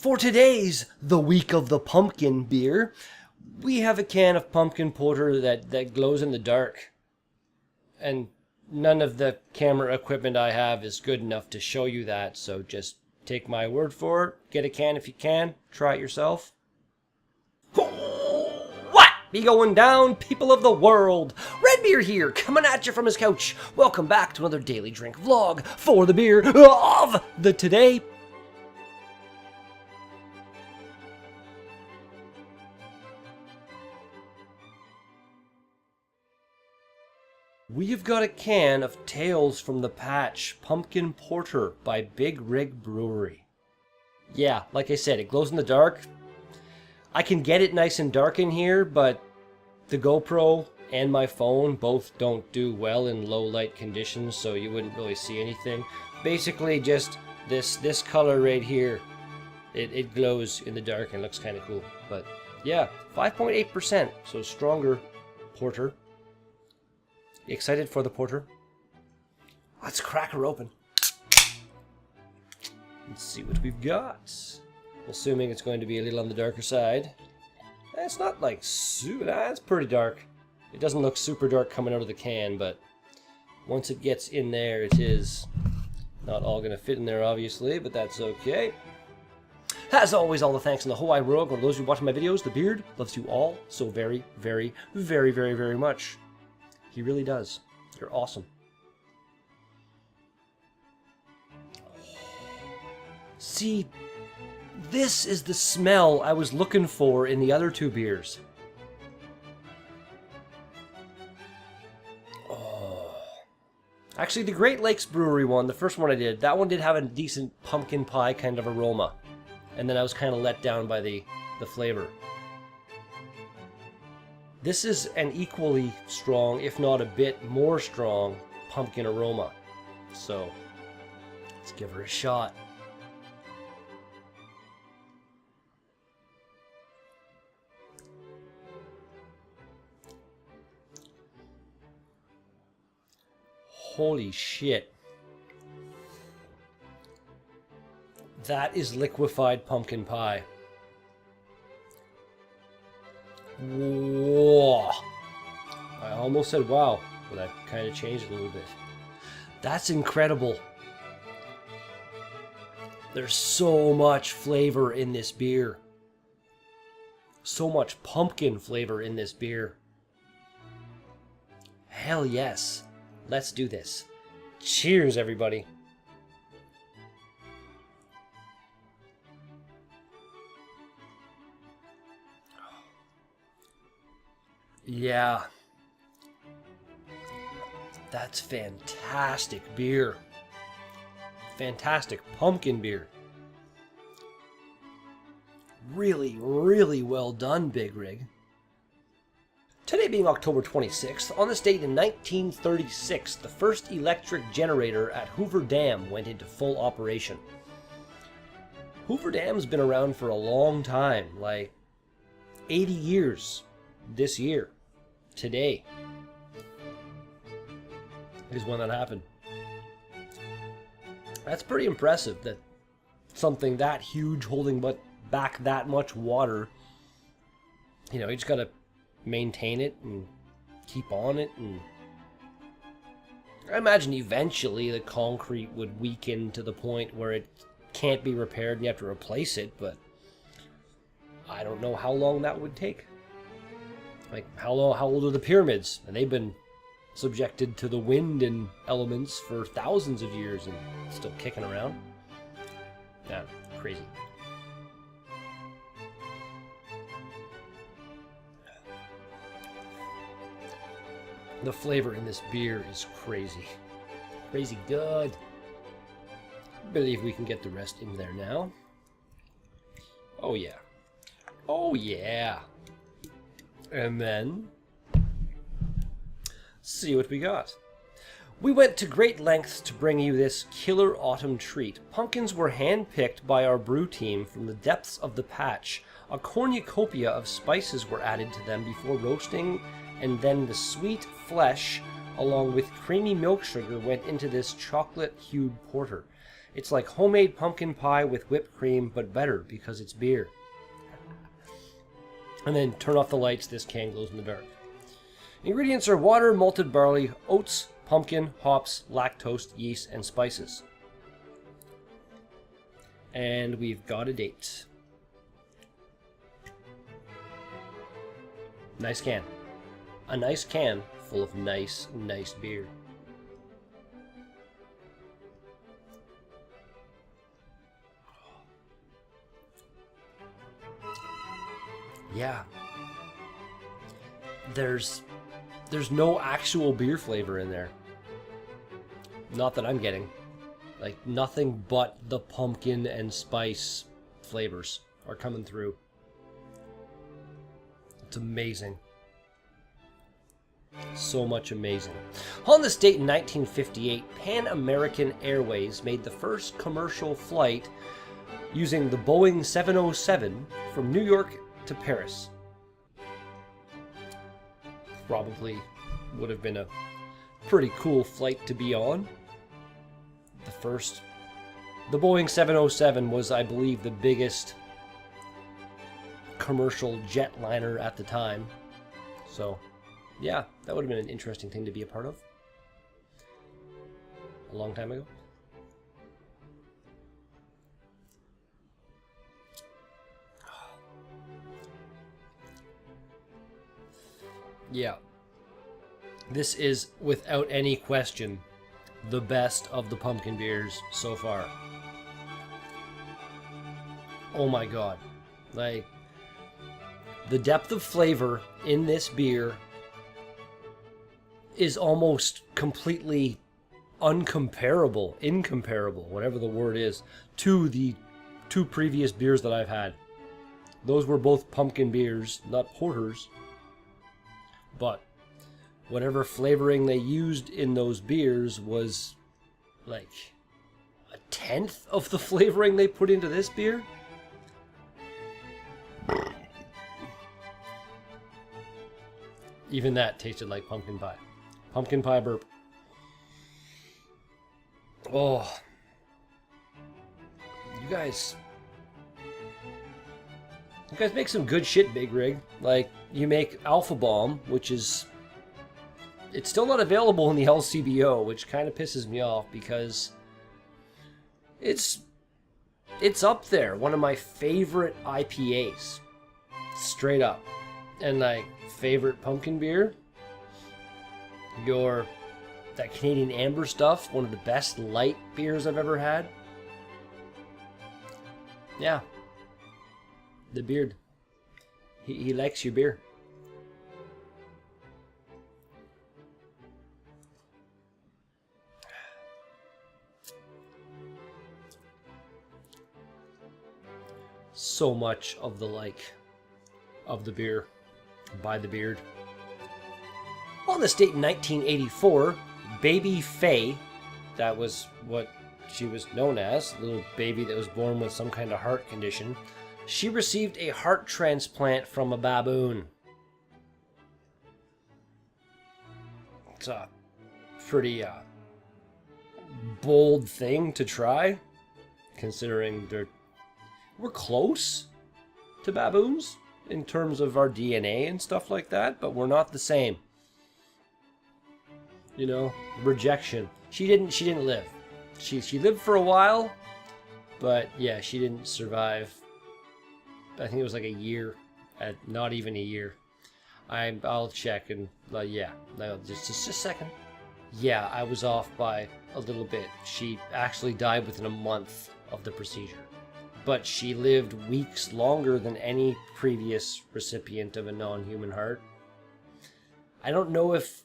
For today's The Week of the Pumpkin beer, we have a can of pumpkin porter that glows in the dark. And none of the camera equipment I have is good enough to show you that, so just take my word for it. Get a can if you can. Try it yourself. What be going down, people of the world? Redbeard here, coming at you from his couch. Welcome back to another daily drink vlog for the beer of the today. We've got a can of Tales from the Patch Pumpkin Porter by Big Rig Brewery. Yeah, like I said, it glows in the dark. I can get it nice and dark in here, but the GoPro and my phone both don't do well in low light conditions, so you wouldn't really see anything. Basically just this color right here, it glows in the dark and looks kind of cool. But yeah, 5.8%, so stronger porter. You excited for the porter? Let's crack her open. Let's see what we've got. Assuming it's going to be a little on the darker side. It's not like it's pretty dark. It doesn't look super dark coming out of the can, but once it gets in there, it is not all going to fit in there, obviously, but that's okay. As always, all the thanks in the whole wide world for those who watch my videos. The Beard loves you all so very, very, very, very, very much. He really does. You're awesome. See, this is the smell I was looking for in the other two beers. Oh. Actually, the Great Lakes Brewery one, the first one I did, that one did have a decent pumpkin pie kind of aroma. And then I was kind of let down by the flavor. This is an equally strong, if not a bit more strong, pumpkin aroma. So, let's give her a shot. Holy shit. That is liquefied pumpkin pie. Whoa. I almost said wow, but I kind of changed it a little bit. That's incredible. There's so much flavor in this beer. So much pumpkin flavor in this beer. Hell yes. Let's do this. Cheers, everybody. Yeah. That's fantastic beer. Fantastic pumpkin beer. Really, really well done, Big Rig. Today being October 26th, on this date in 1936, the first electric generator at Hoover Dam went into full operation. Hoover Dam's been around for a long time, like 80 years. This year, today, is when that happened. That's pretty impressive that something that huge holding back that much water, you know, you just gotta maintain it and keep on it. And I imagine eventually the concrete would weaken to the point where it can't be repaired and you have to replace it, but I don't know how long that would take. Like, how old are the pyramids? And they've been subjected to the wind and elements for thousands of years and still kicking around. Yeah, crazy. The flavor in this beer is crazy. Crazy good. I believe we can get the rest in there now. Oh yeah. Oh yeah. And then, see what we got. We went to great lengths to bring you this killer autumn treat. Pumpkins were hand-picked by our brew team from the depths of the patch. A cornucopia of spices were added to them before roasting, and then the sweet flesh, along with creamy milk sugar, went into this chocolate-hued porter. It's like homemade pumpkin pie with whipped cream, but better because it's beer. And then turn off the lights, this can glows in the dark. Ingredients are water, malted barley, oats, pumpkin, hops, lactose, yeast, and spices. And we've got a date. Nice can. A nice can full of nice beer. Yeah. There's no actual beer flavor in there. Not that I'm getting. Like, nothing but the pumpkin and spice flavors are coming through. It's amazing. So much amazing. On this date in 1958, Pan American Airways made the first commercial flight using the Boeing 707 from New York to Paris. Probably would have been a pretty cool flight to be on. The Boeing 707 was, I believe, the biggest commercial jetliner at the time. So, yeah, that would have been an interesting thing to be a part of. A long time ago. Yeah. This is, without any question, the best of the pumpkin beers so far. Oh my god. Like, the depth of flavor in this beer is almost completely incomparable, whatever the word is, to the two previous beers that I've had. Those were both pumpkin beers, not porters. But whatever flavoring they used in those beers was like a tenth of the flavoring they put into this beer. Even that tasted like pumpkin pie. Pumpkin pie burp. Oh. You guys make some good shit, Big Rig. Like, you make Alpha Bomb, which is... It's still not available in the LCBO, which kind of pisses me off because it's up there. One of my favorite IPAs. Straight up. And, like, favorite pumpkin beer. That Canadian Amber stuff, one of the best light beers I've ever had. Yeah. The beard. He likes your beer. So much of the beer by the beard. On this date in 1984, baby Faye, that was what she was known as, a little baby that was born with some kind of heart condition, she received a heart transplant from a baboon. It's a pretty bold thing to try, considering we're close to baboons in terms of our DNA and stuff like that, but we're not the same. You know, rejection. She didn't live. She lived for a while, but yeah, she didn't survive. I think it was like a year, not even a year. I'll check and yeah, no, just a second. Yeah, I was off by a little bit. She actually died within a month of the procedure, but she lived weeks longer than any previous recipient of a non-human heart. I don't know if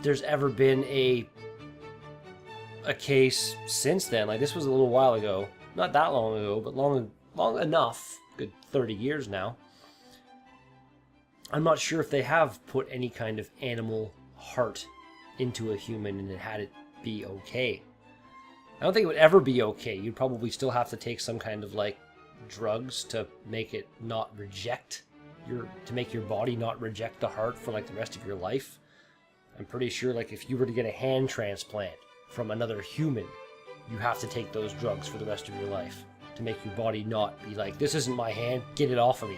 there's ever been a case since then. Like, this was a little while ago, not that long ago, but long enough, good 30 years now. I'm not sure if they have put any kind of animal heart into a human and it had it be okay. I don't think it would ever be okay. You'd probably still have to take some kind of like drugs to make it not reject to make your body not reject the heart for like the rest of your life. I'm pretty sure like if you were to get a hand transplant from another human, you have to take those drugs for the rest of your life to make your body not be like, this isn't my hand, get it off of me.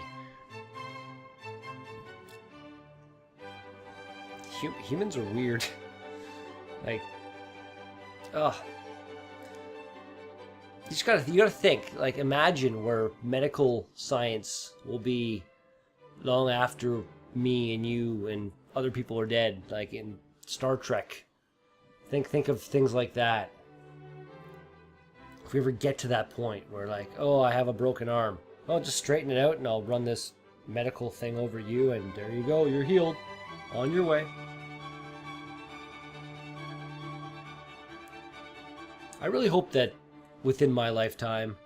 Humans are weird. Like, ugh. You gotta think, like, imagine where medical science will be long after me and you and other people are dead, like in Star Trek. Think of things like that. If we ever get to that point where, like, oh, I have a broken arm, I'll just straighten it out and I'll run this medical thing over you, and there you go, you're healed. On your way. I really hope that within my lifetime,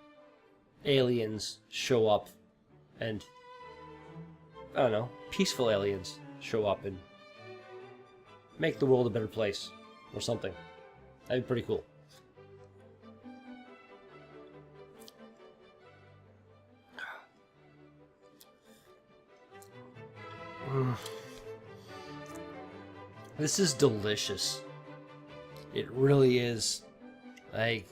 aliens show up and, I don't know, peaceful aliens show up and make the world a better place or something. That'd be pretty cool. This is delicious. It really is. Like,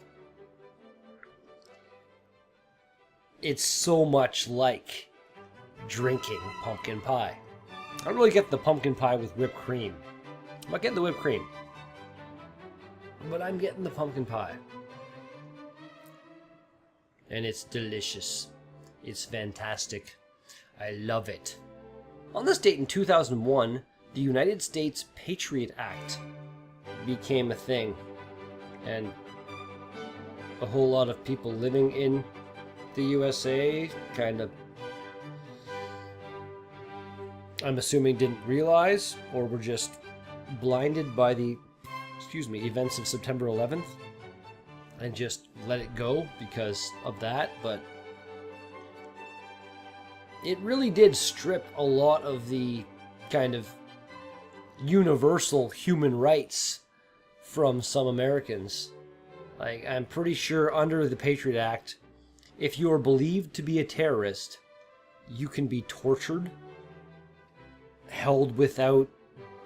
it's so much like drinking pumpkin pie. I don't really get the pumpkin pie with whipped cream. I'm not getting the whipped cream, but I'm getting the pumpkin pie. And it's delicious. It's fantastic. I love it. On this date in 2001, the United States Patriot Act became a thing. And a whole lot of people living in the USA kind of, I'm assuming, didn't realize, or were just blinded by the, events of September 11th and just let it go because of that. But it really did strip a lot of the kind of universal human rights from some Americans. Like, I'm pretty sure under the Patriot Act, if you are believed to be a terrorist, you can be tortured, held without,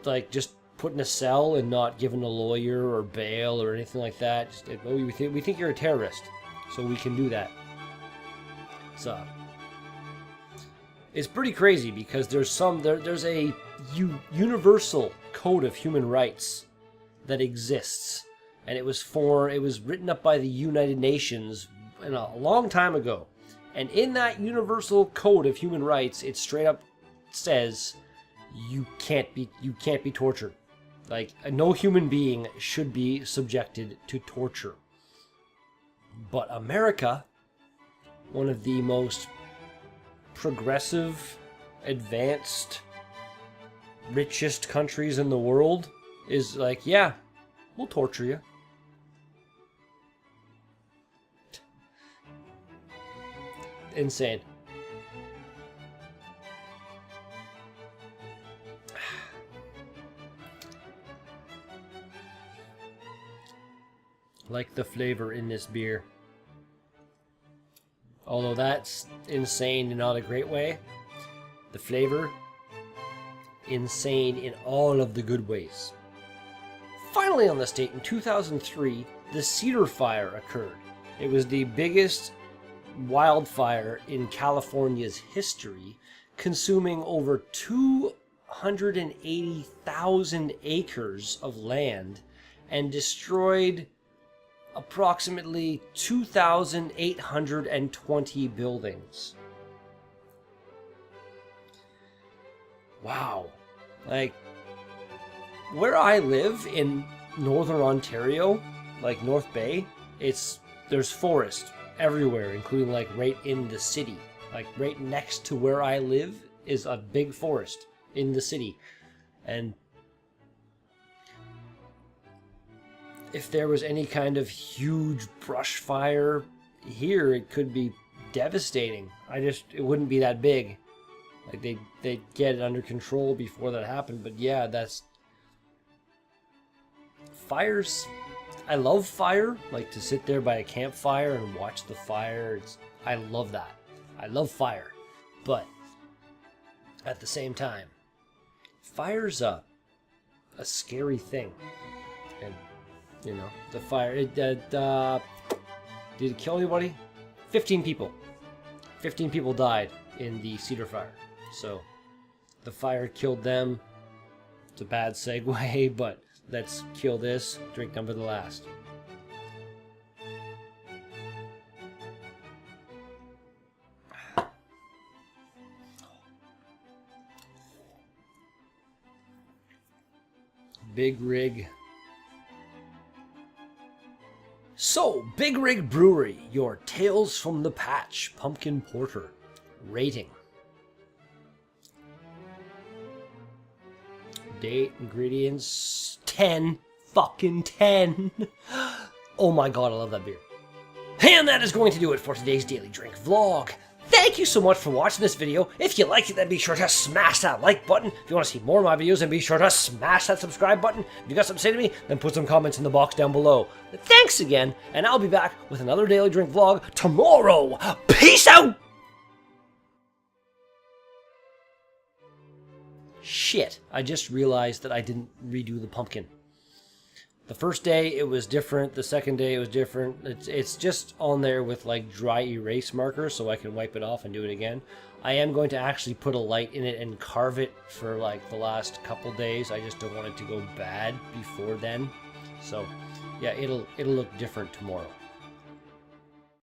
like, just put in a cell and not given a lawyer or bail or anything like that. Just, oh, we think you're a terrorist, so we can do that. So it's pretty crazy because there's a universal code of human rights that exists, and it was written up by the United Nations a long time ago. And in that universal code of human rights, it straight up says you can't be tortured. Like, no human being should be subjected to torture. But America, one of the most progressive, advanced, richest countries in the world, is like, yeah, we'll torture you. Insane. Like the flavor in this beer. Although that's insane in not a great way. The flavor, insane in all of the good ways. Finally, on this date in 2003, the Cedar Fire occurred. It was the biggest wildfire in California's history, consuming over 280,000 acres of land and destroyed approximately 2,820 buildings. Wow. Like, where I live in northern Ontario, like North Bay, there's forest everywhere, including like right in the city. Like right next to where I live is a big forest in the city. And if there was any kind of huge brush fire here, it could be devastating. It wouldn't be that big. Like they'd get it under control before that happened. But yeah, that's fires. I love fire. Like to sit there by a campfire and watch the fire. I love that. I love fire. But at the same time, fire's a scary thing. And You know, the fire. Did it kill anybody? 15 people. 15 people died in the cedar fire. So the fire killed them. It's a bad segue, but let's kill this. Drink number the last. Big Rig. So, Big Rig Brewery, your Tales from the Patch Pumpkin Porter. Rating. Date, ingredients, 10. Fucking 10. Oh my god, I love that beer. And that is going to do it for today's Daily Drink vlog. Thank you so much for watching this video. If you liked it, then be sure to smash that like button. If you want to see more of my videos, then be sure to smash that subscribe button. If you got something to say to me, then put some comments in the box down below. Thanks again, and I'll be back with another Daily Drink vlog tomorrow. Peace out! Shit, I just realized that I didn't redo the pumpkin. The first day it was different, the second day it was different. It's just on there with like dry erase markers so I can wipe it off and do it again. I am going to actually put a light in it and carve it for like the last couple days. I just don't want it to go bad before then. So yeah, it'll look different tomorrow.